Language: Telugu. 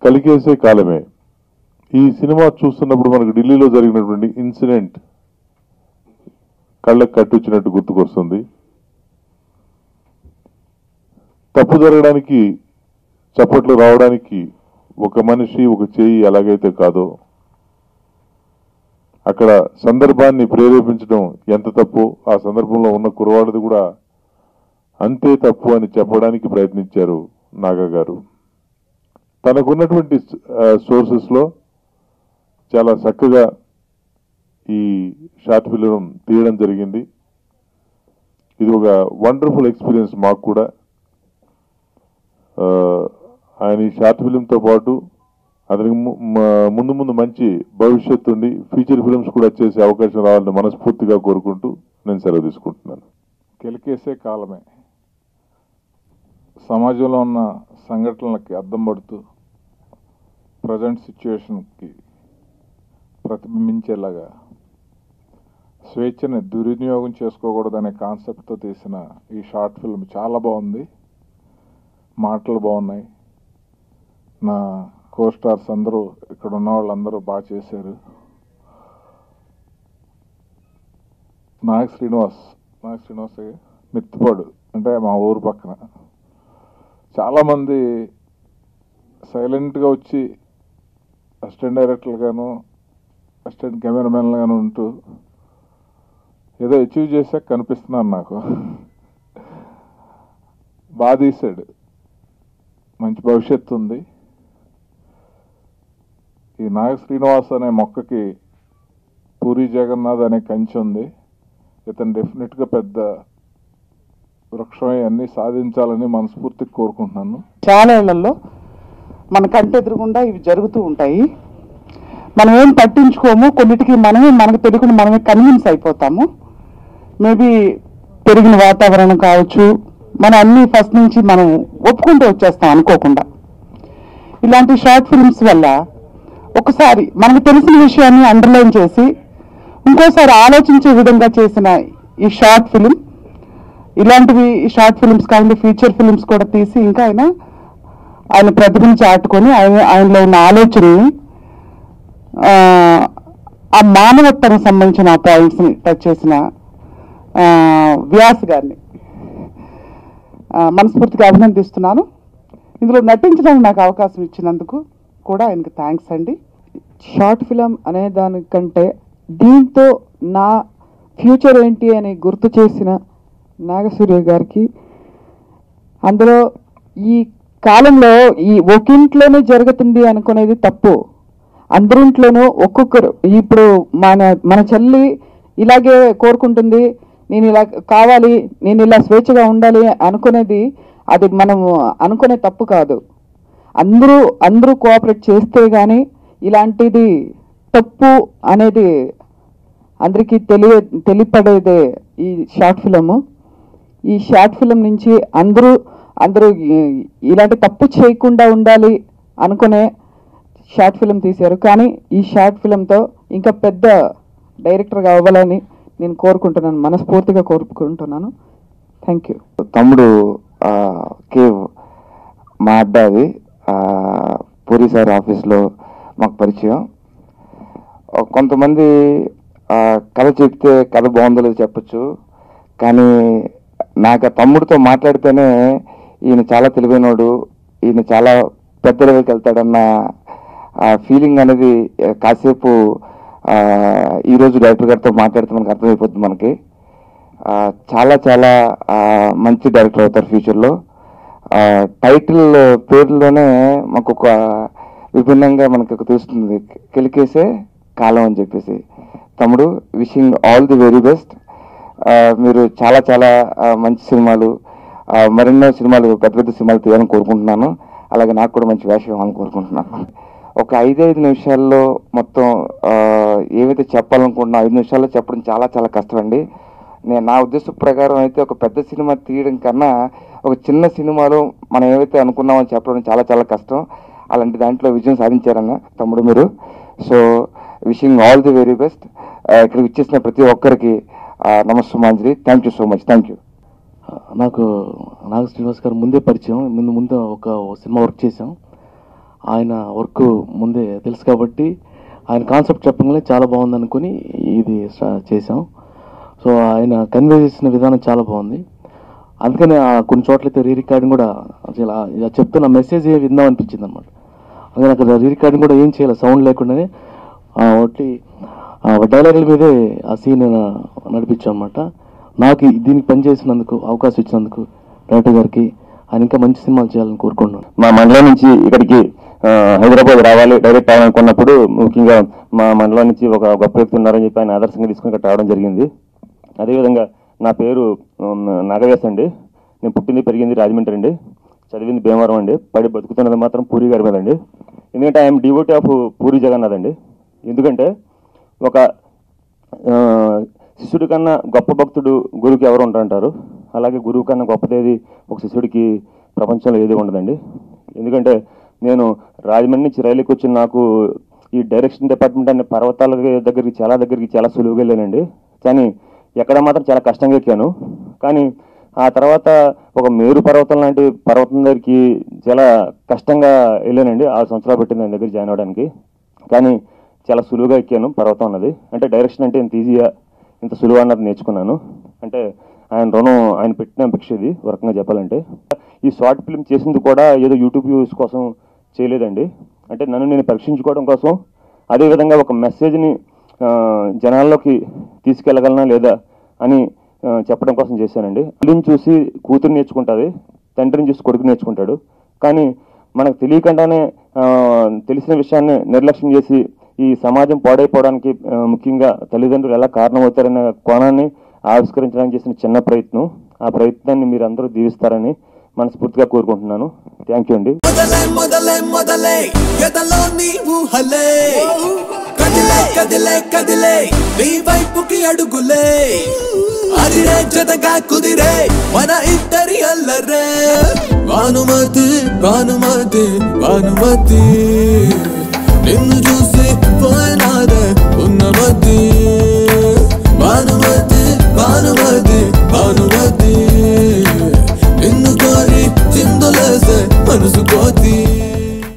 కలికేసే కాలమే. ఈ సినిమా చూస్తున్నప్పుడు మనకు ఢిల్లీలో జరిగినటువంటి ఇన్సిడెంట్ కళ్ళకు కట్టొచ్చినట్టు గుర్తుకొస్తుంది. తప్పు జరగడానికి, చప్పట్లు రావడానికి ఒక మనిషి, ఒక చేయి ఎలాగైతే కాదో, అక్కడ సందర్భాన్ని ప్రేరేపించడం ఎంత తప్పు, ఆ సందర్భంలో ఉన్న కురవాడిది కూడా అంతే తప్పు అని చెప్పడానికి ప్రయత్నించారు నాగా గారు. తనకున్నటువంటి సోర్సెస్ లో చాలా చక్కగా ఈ షార్ట్ ఫిల్మ్ తీయడం జరిగింది. ఇది ఒక వండర్ఫుల్ ఎక్స్పీరియన్స్ మాకు కూడా. ఆయన ఈ షార్ట్ ఫిల్మ్తో పాటు అతనికి ముందు ముందు మంచి భవిష్యత్తు ఉండి ఫీచర్ ఫిల్మ్స్ కూడా చేసే అవకాశం రావాలని మనస్ఫూర్తిగా కోరుకుంటూ నేను సెలవు తీసుకుంటున్నాను. కెలికేసే కాలమే సమాజంలో ఉన్న సంఘటనలకి అద్దం పడుతూ ప్రజెంట్ సిచ్యువేషన్కి ప్రతిబింబించేలాగా స్వేచ్ఛని దుర్వినియోగం చేసుకోకూడదనే కాన్సెప్ట్తో తీసిన ఈ షార్ట్ ఫిల్మ్ చాలా బాగుంది. మాటలు బాగున్నాయి. నా కో స్టార్స్ అందరూ, ఇక్కడ ఉన్న వాళ్ళందరూ బాగా చేశారు. నాగ్ శ్రీనివాస్ మిత్తిపాడు అంటే మా ఊరు పక్కన. చాలామంది సైలెంట్గా వచ్చి అసిస్టెంట్ డైరెక్టర్లుగాను అసిస్టెంట్ కెమెరామెన్లుగాను ఉంటూ ఏదో అచీవ్ చేశాక కనిపిస్తున్నాను. నాకు బాగా తీశాడు. మంచి భవిష్యత్తు ఉంది. ఈ నాగ శ్రీనివాస్ అనే మొక్కకి పూరి జగన్నాథ్ అనే కంచె ఉంది. ఇతను డెఫినెట్గా పెద్ద వృక్షమే అన్ని సాధించాలని మనస్ఫూర్తిగా కోరుకుంటున్నాను. చాలా ఏళ్లలో మన కంటి ఎదురుగుండా ఇవి జరుగుతూ ఉంటాయి. మనం ఏం పట్టించుకోము. కొన్నిటికి మనకు తెలియకుండా మనమే కన్విన్స్ అయిపోతాము. మేబీ పెరిగిన వాతావరణం కావచ్చు, మనం అన్ని ఫస్ట్ నుంచి మనం ఒప్పుకుంటూ వచ్చేస్తాం అనుకోకుండా. ఇలాంటి షార్ట్ ఫిల్మ్స్ వల్ల ఒకసారి మనకు తెలిసిన విషయాన్ని అండర్లైన్ చేసి ఇంకోసారి ఆలోచించే విధంగా చేసిన ఈ షార్ట్ ఫిల్మ్, ఇలాంటివి షార్ట్ ఫిల్మ్స్ కాకుండా ఫీచర్ ఫిల్మ్స్ కూడా తీసి ఇంకా ఆయన ప్రతిభను చాటుకొని ఆయనలో ఉన్న ఆలోచనని, ఆ మానవత్వానికి సంబంధించిన పాయింట్స్ని టచ్ చేసిన వ్యాస్ గారిని మనస్ఫూర్తిగా అభినందిస్తున్నాను. ఇందులో నటించడానికి నాకు అవకాశం ఇచ్చినందుకు కూడా ఆయనకు థ్యాంక్స్ అండి. షార్ట్ ఫిలం అనే దానికంటే దీంతో నా ఫ్యూచర్ ఏంటి అని గుర్తు చేసిన నాగసూర్య గారికి, అందులో ఈ కాలంలో ఈ ఒకింట్లోనే జరుగుతుంది అనుకునేది తప్పు. అందరింట్లోనూ ఒక్కొక్కరు, ఇప్పుడు మన చెల్లి ఇలాగే కోరుకుంటుంది, నేను ఇలా కావాలి, నేను ఇలా స్వేచ్ఛగా ఉండాలి అనుకునేది, అది మనం అనుకునే తప్పు కాదు. అందరూ కోఆపరేట్ చేస్తే కానీ ఇలాంటిది తప్పు అనేది అందరికీ తెలియపడేదే ఈ షార్ట్ ఫిలము. ఈ షార్ట్ ఫిలం నుంచి అందరూ ఇలాంటి తప్పు చేయకుండా ఉండాలి అనుకునే షార్ట్ ఫిలం తీశారు. కానీ ఈ షార్ట్ ఫిలంతో ఇంకా పెద్ద డైరెక్టర్గా అవ్వాలని నేను కోరుకుంటున్నాను, మనస్ఫూర్తిగా కోరుకుంటున్నాను. Thank you. తమ్ముడు కేవ్ మా అడ్డాది పూరి సార్ ఆఫీస్లో మాకు పరిచయం. కొంతమంది కథ చెప్తే కథ బాగుందో లేదో చెప్పచ్చు, కానీ నాకు ఆ తమ్ముడితో మాట్లాడితేనే ఈయన చాలా తెలివైనవాడు, ఈయన చాలా పెద్ద లెవెల్కి వెళ్తాడన్న ఫీలింగ్ అనేది కాసేపు ఈరోజు డైరెక్టర్ గారితో మాట్లాడితే మనకు అర్థమైపోతుంది. మనకి చాలా చాలా మంచి డైరెక్టర్ అవుతారు ఫ్యూచర్లో. టైటిల్ పేరులోనే మాకు ఒక విభిన్నంగా మనకు తెలుస్తుంది, కెలికేసే కాలం అని చెప్పేసి. తమ్ముడు, wishing all the very best. మీరు చాలా చాలా మంచి సినిమాలు, మరెన్నో సినిమాలు, పెద్ద పెద్ద సినిమాలు తీయాలని కోరుకుంటున్నాను. అలాగే నాకు కూడా మంచి వేషం ఇవ్వాలని కోరుకుంటున్నాను. ఒక 5 నిమిషాల్లో మొత్తం ఏవైతే చెప్పాలనుకుంటున్నా 5 నిమిషాల్లో చెప్పడం చాలా చాలా కష్టం అండి. నా ఉద్దేశం ప్రకారం అయితే ఒక పెద్ద సినిమా తీయడం కన్నా ఒక చిన్న సినిమాలో మనం ఏవైతే అనుకున్నామని చెప్పడం చాలా చాలా కష్టం. అలాంటి దాంట్లో విజయం సాధించారన్న తమ్ముడు మీరు. So wishing all the very best. ఇక్కడికి ఇచ్చేసిన ప్రతి ఒక్కరికి నమస్సుమాంజలి. Thank you so much. Thank you. నాకు నాగ శ్రీనివాస్ గారు ముందే పరిచయం. ముందు ఒక సినిమా వర్క్ చేశాం. ఆయన వర్క్ ముందే తెలుసు కాబట్టి ఆయన కాన్సెప్ట్ చెప్పగానే చాలా బాగుంది అనుకుని ఇది చేసాం. సో ఆయన కన్వే చేసిన విధానం చాలా బాగుంది. అందుకని కొన్ని చోట్లయితే రీ రికార్డింగ్ కూడా చెప్తున్న మెసేజ్ విందాం అనిపించింది అనమాట. అందుకని అక్కడ రీ రికార్డింగ్ కూడా ఏం చేయాలి, సౌండ్ లేకుండానే ఒకటి డైలాగుల మీదే ఆ సీన్ నడిపించాం అనమాట. నాకు దీనికి పనిచేసినందుకు అవకాశం ఇచ్చినందుకు డైరెక్టర్ గారికి, ఆయన ఇంకా మంచి సినిమాలు చేయాలని కోరుకుంటున్నాను. మా మండలం నుంచి ఇక్కడికి హైదరాబాద్ రావాలి, డైరెక్ట్ అవ్వాలనుకున్నప్పుడు ముఖ్యంగా మా మండలం నుంచి ఒక గొప్ప వ్యక్తి ఉన్నారని చెప్పి ఆయన ఆదర్శంగా తీసుకుని ఇక్కడ రావడం జరిగింది. అదేవిధంగా నా పేరు నాగవేశ్ అండి. నేను పుట్టింది పెరిగింది రాజమండ్రి అండి, చదివింది భీమవరం అండి, పడి బతుకుతున్నది మాత్రం పూరి గారి మీద అండి. ఎందుకంటే I'm devotee of Puri Jagannadh అండి. ఎందుకంటే ఒక శిష్యుడి కన్నా గొప్ప భక్తుడు గురువుకి ఎవరు ఉంటారంటారు, అలాగే గురువు కన్నా గొప్పదేది ఒక శిష్యుడికి ప్రపంచంలో ఏది ఉండదండి. ఎందుకంటే నేను రాజమండ్రి నుంచి రైలుకి వచ్చిన నాకు ఈ డైరెక్షన్ డిపార్ట్మెంట్ అనే పర్వతాల దగ్గరికి చాలా సులువుగా వెళ్ళానండి. కానీ ఎక్కడ మాత్రం చాలా కష్టంగా ఎక్కాను. కానీ ఆ తర్వాత ఒక మేరు పర్వతం లాంటి పర్వతం దగ్గరికి చాలా కష్టంగా వెళ్ళానండి. 6 సంవత్సరాలు పెట్టింది ఆయన దగ్గర జాయిన్ అవ్వడానికి. కానీ చాలా సులువుగా ఎక్కాను పర్వతం అన్నది. అంటే డైరెక్షన్ అంటే ఇంత ఈజీగా ఇంత సులువు అన్నది నేర్చుకున్నాను. అంటే ఆయన రుణం, ఆయన పెట్టిన భిక్ష ఇది ఒక రకంగా చెప్పాలంటే. ఈ షార్ట్ ఫిల్మ్ చేసింది కూడా ఏదో యూట్యూబ్ వ్యూస్ కోసం చేయలేదండి. అంటే నన్ను నేను పరీక్షించుకోవడం కోసం, అదేవిధంగా ఒక మెసేజ్ని జనాల్లోకి తీసుకెళ్ళగలనా లేదా అని చెప్పడం కోసం చేశానండి. తల్లిని చూసి కూతురు నేర్చుకుంటుంది, తండ్రిని చూసి కొడుకు నేర్చుకుంటాడు. కానీ మనకు తెలియకుండానే తెలిసిన విషయాన్ని నిర్లక్ష్యం చేసి ఈ సమాజం పాడైపోవడానికి ముఖ్యంగా తల్లిదండ్రులు ఎలా కారణమవుతారనే కోణాన్ని ఆవిష్కరించడానికి చేసిన చిన్న ప్రయత్నం. ఆ ప్రయత్నాన్ని మీరు అందరూ దీవిస్తారని మనస్ఫూర్తిగా కోరుకుంటున్నాను. థ్యాంక్ యూ అండి. నిన్ను చూసి పోయినాదే ఉన్నమతి